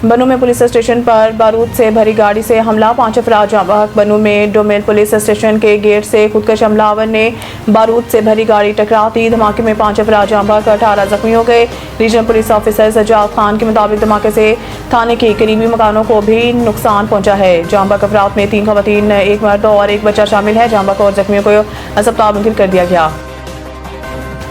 बनू में police station पर बारूद से भरी गाड़ी से हमला, 5 अफराद जाँ बहक। बनू में डोमेल पुलिस स्टेशन के गेट से खुदकश हमलावर ने बारूद से भरी गाड़ी टकरा दी। धमाके में 5 अफराद जाँ बहक, 18 जख्मी हो गए। Regional police officer Sajjad Khan के मुताबिक धमाके से थाने के करीबी मकानों को भी नुकसान पहुंचा है। जाँ बहक अफराद में 3 खवातीन, 1 मर्द और 1 बच्चा शामिल है। जाँ बहक और जख्मियों को अस्पताल मुंतकिल कर दिया गया।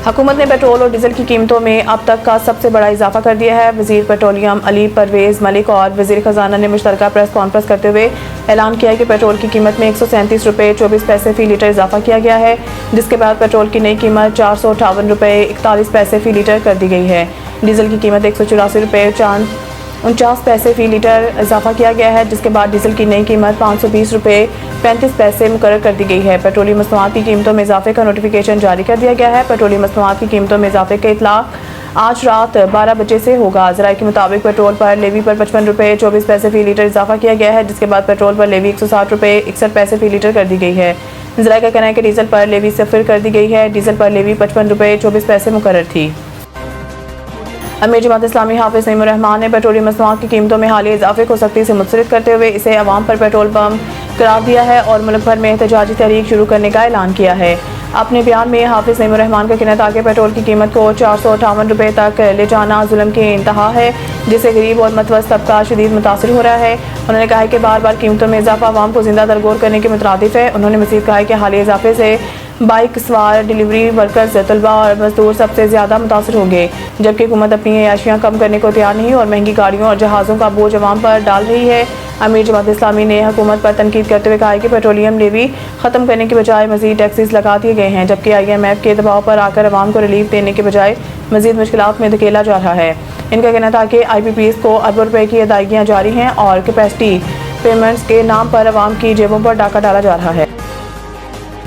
हुकूमत ने पेट्रोल और डीजल की कीमतों में अब तक का सबसे बड़ा इजाफा कर दिया है। वजीर पेट्रोलियम अली परवेज मलिक और वजीर खजाना ने मुश्तरका प्रेस कॉन्फ्रेंस करते हुए ऐलान किया है कि पेट्रोल की कीमत में 137 रुपये 24 पैसे फ़ी लीटर इजाफा किया गया है, जिसके बाद पेट्रोल की नई कीमत 458 रुपये 41 पैसे फ़ी लीटर कर दी गई है। डीजल की कीमत 184 रुपये 49 पैसे फ़ी लीटर इजाफा किया गया है, जिसके बाद डीजल की नई कीमत 520 रुपये 35 पैसे मुकर्रर कर दी गई है। पेट्रोलियम मसनूआत की कीमतों में इजाफे का नोटिफिकेशन जारी कर दिया गया है। पेट्रोलियम मसनूआत की कीमतों में इजाफे का इतलाक आज रात 12 बजे से होगा। ज़राए के मुताबिक पेट्रोल पर लेवी पर 55 रुपये 24 पैसे फ़ी लीटर इजाफा किया गया है, जिसके बाद पेट्रोल पर लेवी 160 रुपये 61 पैसे फ़ी लीटर कर दी गई है। ज़राए का कहना है कि डीजल पर लेवी 0 कर दी गई है। डीजल पर लेवी 55 रुपये 24 पैसे मुकर्रर थी। अमीर जमात इस्लामी हाफिज नईमुर रहमान ने पेट्रोलियम मसनूआत की कीमतों में हालिया इजाफे को सख्ती से मुस्तरद करते हुए इसे अवाम पर पेट्रोल बम करार दिया है और मुल्क भर में एहतजाजी तहरीक शुरू करने का ऐलान किया है। अपने बयान में हाफिज नईमुर रहमान का कहना था कि पेट्रोल की कीमत को 458 रुपये तक ले जाना जुल्म की इंतहा है, जिससे गरीब और मतवस्त तबका शदीद मुतासर हो रहा है। उन्होंने कहा कि बार बार कीमतों में इजाफा अवाम को जिंदा दरगोर करने के मुतरादिफ है। उन्होंने मज़ीद कहा कि हालिया इजाफे से बाइक सवार, डिलीवरी वर्कर्स, तलबा और मजदूर सबसे ज़्यादा मुतासर होंगे, जबकि हुकूमत अपनी अयाशियाँ कम करने को तैयार नहीं और महंगी गाड़ियों और जहाज़ों का बोझ अवाम पर डाल रही है। अमीर जमात इस्लामी ने हुकूमत पर तनकीद करते हुए कहा है कि पेट्रोलियम लेवी ख़त्म करने के बजाय मज़ीद टैक्सेस लगा दिए गए हैं, जबकि IMF के दबाव पर आकर अवाम को रिलीफ देने के बजाय मज़ीद मुश्किलात में धकेला जा रहा है। इनका कहना था कि IPPs को अरबों रुपये की अदायगियाँ जारी हैं और कैपेसिटी पेमेंट्स के नाम पर अवाम की जेबों पर डाका डाला जा रहा है।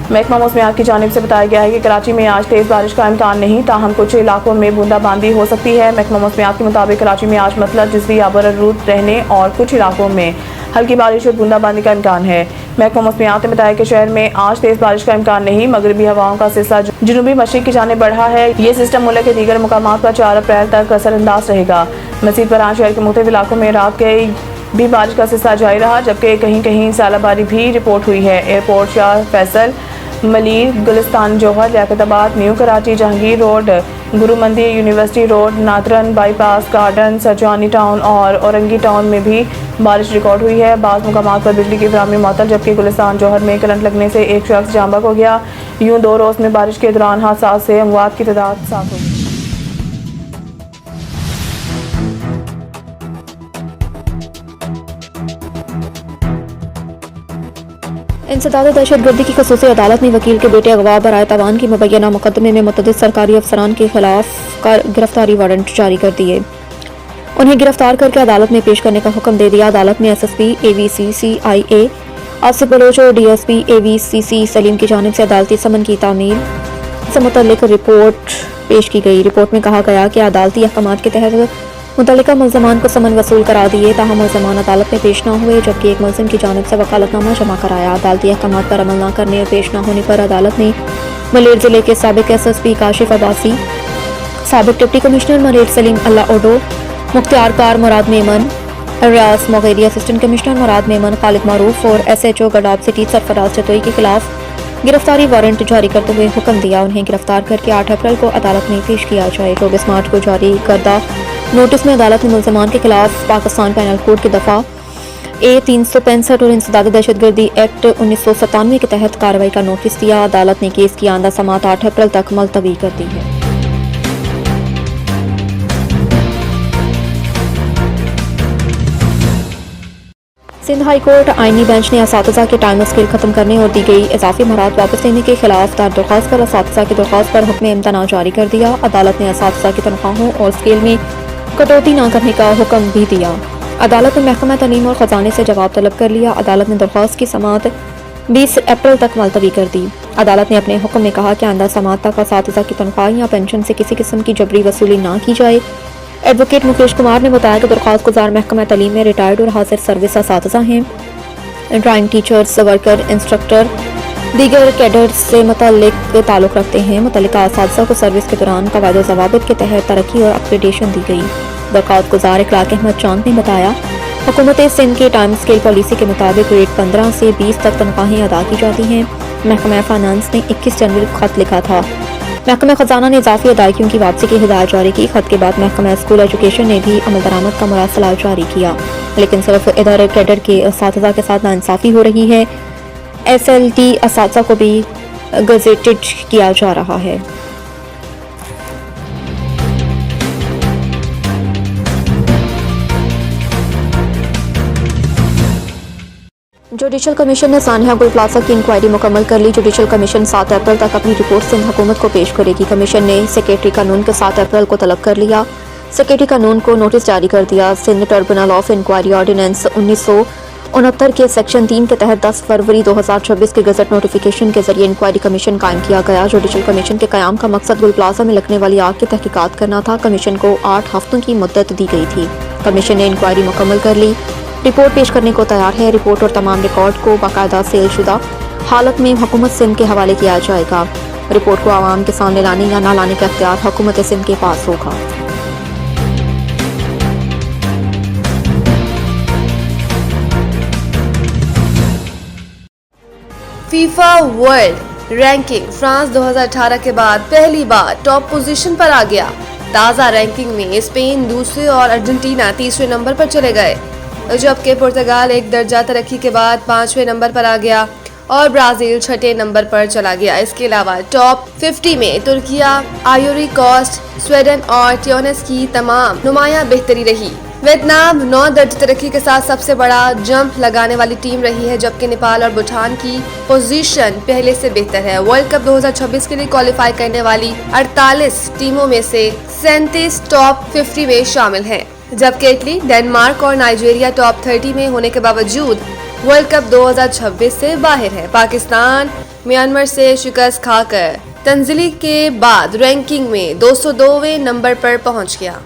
महकमा मौसमियात की जानिब से बताया गया है कि कराची में आज तेज़ बारिश का इम्कान नहीं, ताहम कुछ इलाकों में बूंदाबांदी हो सकती है। महकमा मौसमियात के मुताबिक कराची में आज मतलब जिसवी आबरूद रहने और कुछ इलाकों में हल्की बारिश और बूंदाबांदी का इम्कान है। महकमा मौसमियात ने बताया कि शहर में आज तेज़ बारिश का इम्कान नहीं, मगरबी हवाओं का सिलसिला जनूबी मशरिक की जानिब बढ़ा है। ये सिस्टम मुल्क के दीगर मुकामात पर 4 अप्रैल तक असरअंदाज रहेगा। मज़ीद बरान शहर के मुख्तलिफ इलाकों में रात के भी बारिश का सिलसिला जारी रहा, जबकि कहीं कहीं सैलाबारी भी रिपोर्ट हुई है। एयरपोर्ट, शाह फैसल, मलीर, गुलिस्तान, जौहर, लियाकताबाद, न्यू कराची, जहांगीर रोड, गुरु मंदिर, university road, northern bypass, garden, Sarjani town और औरंगी टाउन में भी बारिश रिकॉर्ड हुई है। बाज़ मुकामात पर बिजली की फराहमी मुअत्तल, जबकि गुलिस्तान जौहर में करंट लगने से एक शख्स जाँ बहक हो गया। यूँ 2 रोज़ में बारिश के दौरान हादसा से अमवात की तादाद 7 हो गई। इंसदाद दहशतगर्दी की खसूसी अदालत ने वकील के बेटे अगवा बराए तावान की मुबैना मुकदमे में मुतअद्दिद सरकारी अफसरान के खिलाफ गिरफ्तारी वारंट जारी कर दिए। उन्हें गिरफ्तार करके अदालत में पेश करने का हुक्म दे दिया। अदालत में SSP AVC CIA Asif Baloch और DSP AVCC सलीम की जानिब से अदालती समन की तामील से मुतल्लिक रिपोर्ट पेश की गई। रिपोर्ट में कहा गया कि अदालती अहकामात के तहत मुतल्लिका मुल्ज़मान को समन वसूल करा दिए, ताहम मुल्ज़मान अदालत में पेश न हुए, जबकि एक मुल्ज़िम की जानिब से वकालतनामा जमा कराया। अदालती अहकामात पर अमल न करने और पेश न होने पर अदालत ने मलेर ज़िले के साबिक SSP काशिफ अब्बासी, साबिक डिप्टी कमिश्नर मलेर सलीम अल्लाह ओडो, मुख्तियार कार मुराद मेमन, रियाज मोगेरी, असिस्टेंट कमिश्नर मुराद मेमन, खालिद मारूफ और SHO गडाब सिटी सरफराज चतोई के खिलाफ गिरफ्तारी वारंट जारी करते हुए हुक्म दिया। उन्हें गिरफ्तार करके 8 अप्रैल को अदालत में पेश किया जाए। 24 मार्च को जारी करदा नोटिस में अदालत ने मुल्ज़मान के खिलाफ पाकिस्तान पैनल कोड की दफ़ा A 365 और इंसदाद दहशतगर्दी एक्ट 1997 के तहत कार्रवाई का नोटिस दिया। अदालत ने केस की आंदा समात 8 अप्रैल तक मुलतवी कर दी है। सिंध हाई कोर्ट आईनी बेंच ने असातिज़ा के टाइम स्केल खत्म करने और दी गई इजाफी महारात वापस लेने के खिलाफ दायर दरख्वास्त पर असातिज़ा की दरख्वास्त पर हुक्म इम्तना जारी कर दिया। अदालत ने असातिज़ा की तनख्वाहों और स्केल में कटौती न करने का हुक्म भी दिया। अदालत ने महकमा तालीम और ख़जाने से जवाब तलब कर लिया। अदालत ने दरख्वास्त की समात 20 अप्रैल तक मुलतवी कर दी। अदालत ने अपने हुक्म में कहा कि आइंदा समात तक असातिज़ा की तनख्वाह या पेंशन से किसी किस्म की जबरी वसूली न की जाए। एडवोकेट मुकेश कुमार ने बताया कि दरख्वास्त गुजार महकमा तालीम में रिटायर्ड और हाजिर सर्विस असातिज़ा हैं, ड्राइंग टीचर्स, वर्कर, इंस्ट्रक्टर, दीगर कैडर्स से मुतल्लिक ताल्लुक़ रखते हैं। मुतल्लिका असातिज़ा को सर्विस के दौरान क़वाइद व ज़वाबित के तहत तरक्की और अपग्रेडेशन दी गई। बरकत गुजार इखलाक अहमद चांद ने बताया, हुकूमत सिंध के टाइम स्केल पॉलिसी के मुताबिक ग्रेड 15 से 20 तक तनख्वाहें अदा की जाती हैं। महकमा फाइनेंस ने 21 जनवरी को खत लिखा था। महकमा खजाना ने इजाफी अदायगियों की वापसी की हिदायत जारी की। खत के बाद महकमा स्कूल एजुकेशन ने भी अमल दरामद का मरासला जारी किया, लेकिन सिर्फ इधर कैडर के असातिज़ा के साथ नाइंसाफ़ी हो रही है। SLT असातिज़ा को भी गजेटेड किया जा रहा है। जुडिशल कमीशन ने सानिया गुल प्लाजा की इंक्वायरी मुकम्मल कर ली। जुडिशल कमीशन 7 अप्रैल तक अपनी रिपोर्ट सिंध हुकूमत को पेश करेगी। कमीशन ने सेक्रेटरी कानून के 7 अप्रैल को तलब कर लिया। सेक्रेटरी कानून को नोटिस जारी कर दिया। Sindh tribunal of inquiry ordinance 1969 के सेक्शन 3 के तहत 10 फरवरी 2026 के गजट नोटिफिकेशन के जरिए इंक्वायरी कमीशन कायम किया गया। जुडिशल कमीशन के कयाम का मकसद गुल प्लाजा में लगने वाली आग की तहकीकात करना था। कमीशन को 8 हफ्तों की मुद्दत दी गई थी। कमीशन ने इंक्वायरी मुकम्मल कर ली, रिपोर्ट पेश करने को तैयार है। रिपोर्ट और तमाम रिकॉर्ड को बाकायदा सेलशुदा हालत में हुकूमत सिंध के हवाले किया जाएगा। रिपोर्ट को आवाम के सामने लाने या ना लाने का इख्तियार हुकूमत सिंध के पास होगा। फीफा वर्ल्ड रैंकिंग फ्रांस 2018 के बाद पहली बार टॉप पोजीशन पर आ गया। ताज़ा रैंकिंग में स्पेन दूसरे और अर्जेंटीना तीसरे नंबर पर चले गए, जबकि पुर्तगाल एक दर्जा तरक्की के बाद 5वें नंबर पर आ गया और ब्राजील 6ठे नंबर पर चला गया। इसके अलावा टॉप 50 में तुर्किया, आइवरी कोस्ट, स्वीडन और ट्यूनिस की तमाम नुमायां बेहतरी रही। वियतनाम 9 दर्जे तरक्की के साथ सबसे बड़ा जंप लगाने वाली टीम रही है, जबकि नेपाल और भूटान की पोजीशन पहले से बेहतर है। वर्ल्ड कप 2026 के लिए क्वालिफाई करने वाली 48 टीमों में से 37 टॉप 50 में शामिल हैं, जबकि इटली, डेनमार्क और नाइजीरिया टॉप 30 में होने के बावजूद वर्ल्ड कप 2026 से बाहर है। पाकिस्तान म्यांमार से शिकस्त खाकर तंजली के बाद रैंकिंग में 202वें नंबर पर पहुंच गया।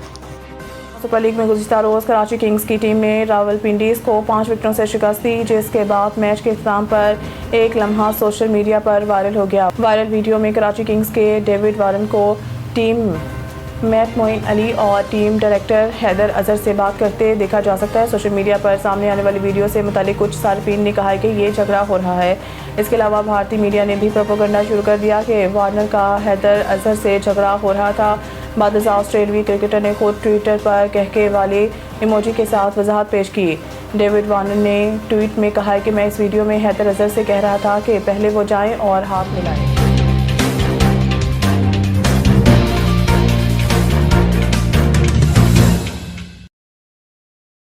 सुपर लीग में गुज़िश्ता रोज़ कराची किंग्स की टीम ने रावलपिंडीज को 5 विकेटों से शिकस्त दी, जिसके बाद मैच के इख्तिताम पर एक लम्हा सोशल मीडिया पर वायरल हो गया। वायरल वीडियो में कराची किंग्स के डेविड वारन को टीम मैट मोइन अली और टीम डायरेक्टर हैदर अजहर से बात करते देखा जा सकता है। सोशल मीडिया पर सामने आने वाली वीडियो से मुतालिक कुछ सार्फिन ने कहा है कि ये झगड़ा हो रहा है। इसके अलावा भारतीय मीडिया ने भी प्रोपेगेंडा शुरू कर दिया कि वार्नर का हैदर अजहर से झगड़ा हो रहा था। बादशाह ऑस्ट्रेलियाई क्रिकेटर ने खुद ट्विटर पर कहके वाले इमोजी के साथ वजाहत पेश की। डेविड वार्नर ने ट्वीट में कहा है कि मैं इस वीडियो में हैदर अजहर से कह रहा था कि पहले वो जाएं और हाथ मिलाएं।